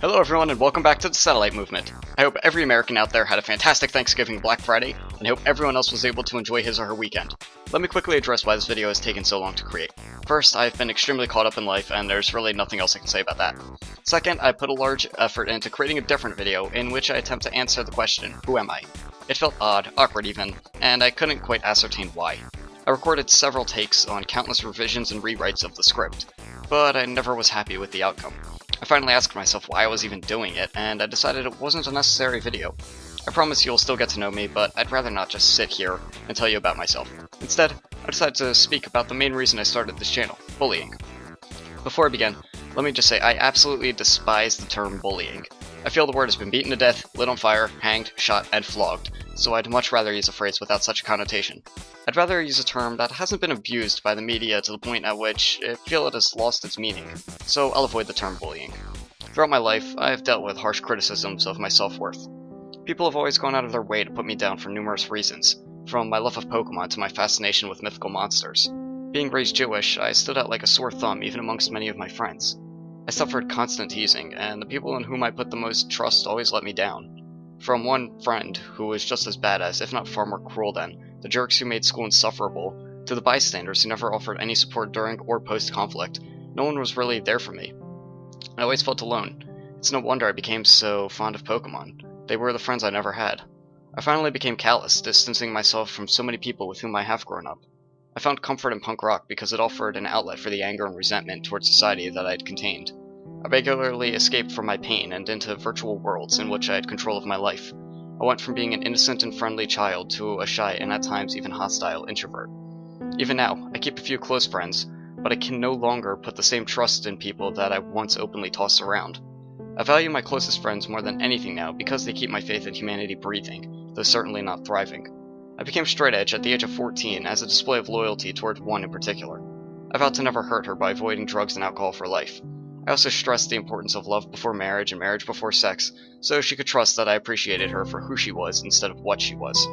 Hello everyone and welcome back to the Satellite Movement. I hope every American out there had a fantastic Thanksgiving and Black Friday, and I hope everyone else was able to enjoy his or her weekend. Let me quickly address why this video has taken so long to create. First, I've been extremely caught up in life, and there's really nothing else I can say about that. Second, I put a large effort into creating a different video in which I attempt to answer the question, who am I? It felt odd, awkward even, and I couldn't quite ascertain why. I recorded several takes on countless revisions and rewrites of the script, but I never was happy with the outcome. I finally asked myself why I was even doing it, and I decided it wasn't a necessary video. I promise you'll still get to know me, but I'd rather not just sit here and tell you about myself. Instead, I decided to speak about the main reason I started this channel, bullying. Before I begin, let me just say I absolutely despise the term bullying. I feel the word has been beaten to death, lit on fire, hanged, shot, and flogged, so I'd much rather use a phrase without such a connotation. I'd rather use a term that hasn't been abused by the media to the point at which I feel it has lost its meaning, so I'll avoid the term bullying. Throughout my life, I have dealt with harsh criticisms of my self-worth. People have always gone out of their way to put me down for numerous reasons, from my love of Pokemon to my fascination with mythical monsters. Being raised Jewish, I stood out like a sore thumb even amongst many of my friends. I suffered constant teasing, and the people in whom I put the most trust always let me down. From one friend, who was just as badass, if not far more cruel than, the jerks who made school insufferable, to the bystanders who never offered any support during or post-conflict, no one was really there for me. I always felt alone. It's no wonder I became so fond of Pokemon. They were the friends I never had. I finally became callous, distancing myself from so many people with whom I have grown up. I found comfort in punk rock because it offered an outlet for the anger and resentment towards society that I had contained. I regularly escaped from my pain and into virtual worlds in which I had control of my life. I went from being an innocent and friendly child to a shy and at times even hostile introvert. Even now, I keep a few close friends, but I can no longer put the same trust in people that I once openly tossed around. I value my closest friends more than anything now because they keep my faith in humanity breathing, though certainly not thriving. I became straight edge at the age of 14 as a display of loyalty toward one in particular. I vowed to never hurt her by avoiding drugs and alcohol for life. I also stressed the importance of love before marriage and marriage before sex, so she could trust that I appreciated her for who she was instead of what she was.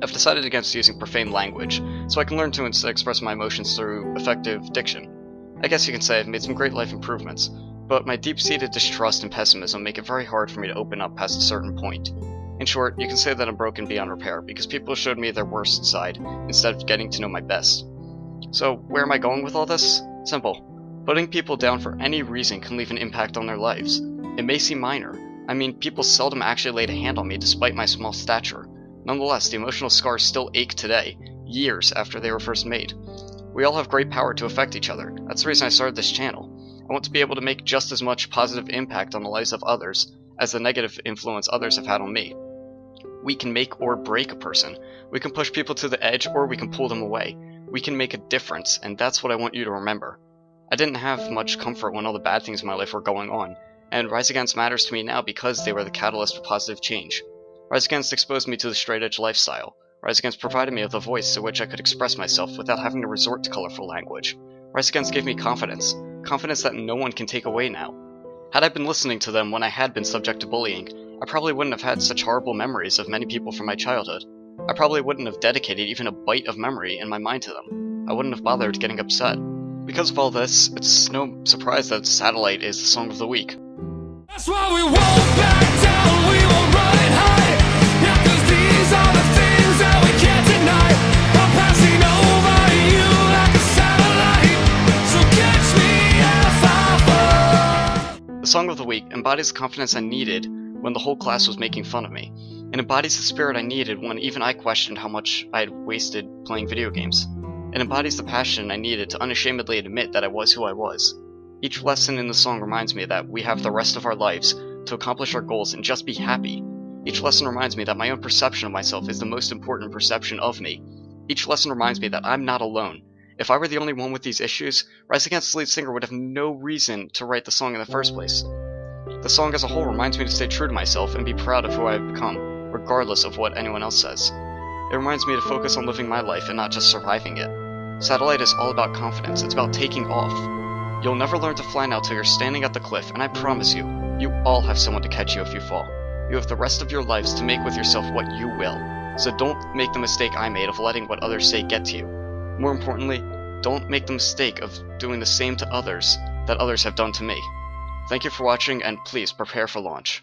I've decided against using profane language, so I can learn to instead express my emotions through effective diction. I guess you can say I've made some great life improvements, but my deep-seated distrust and pessimism make it very hard for me to open up past a certain point. In short, you can say that I'm broken beyond repair because people showed me their worst side instead of getting to know my best. So, where am I going with all this? Simple. Putting people down for any reason can leave an impact on their lives. It may seem minor. I mean, people seldom actually laid a hand on me despite my small stature. Nonetheless, the emotional scars still ache today, years after they were first made. We all have great power to affect each other. That's the reason I started this channel. I want to be able to make just as much positive impact on the lives of others as the negative influence others have had on me. We can make or break a person. We can push people to the edge or we can pull them away. We can make a difference, and that's what I want you to remember. I didn't have much comfort when all the bad things in my life were going on, and Rise Against matters to me now because they were the catalyst for positive change. Rise Against exposed me to the straight-edge lifestyle. Rise Against provided me with a voice to which I could express myself without having to resort to colorful language. Rise Against gave me confidence that no one can take away now. Had I been listening to them when I had been subject to bullying, I probably wouldn't have had such horrible memories of many people from my childhood. I probably wouldn't have dedicated even a bite of memory in my mind to them. I wouldn't have bothered getting upset. Because of all this, it's no surprise that Satellite is the song of the week. That's why we won't back down, we won't run high. Yeah, 'cause these are the things that we can't deny. I'm passing over you like a satellite, so catch me if I fall. The song of the week embodies the confidence I needed when the whole class was making fun of me. It embodies the spirit I needed when even I questioned how much I had wasted playing video games. It embodies the passion I needed to unashamedly admit that I was who I was. Each lesson in the song reminds me that we have the rest of our lives to accomplish our goals and just be happy. Each lesson reminds me that my own perception of myself is the most important perception of me. Each lesson reminds me that I'm not alone. If I were the only one with these issues, Rise Against's lead singer would have no reason to write the song in the first place. The song as a whole reminds me to stay true to myself and be proud of who I have become, regardless of what anyone else says. It reminds me to focus on living my life and not just surviving it. Satellite is all about confidence. It's about taking off. You'll never learn to fly now till you're standing at the cliff, and I promise you, you all have someone to catch you if you fall. You have the rest of your lives to make with yourself what you will. So don't make the mistake I made of letting what others say get to you. More importantly, don't make the mistake of doing the same to others that others have done to me. Thank you for watching, and please prepare for launch.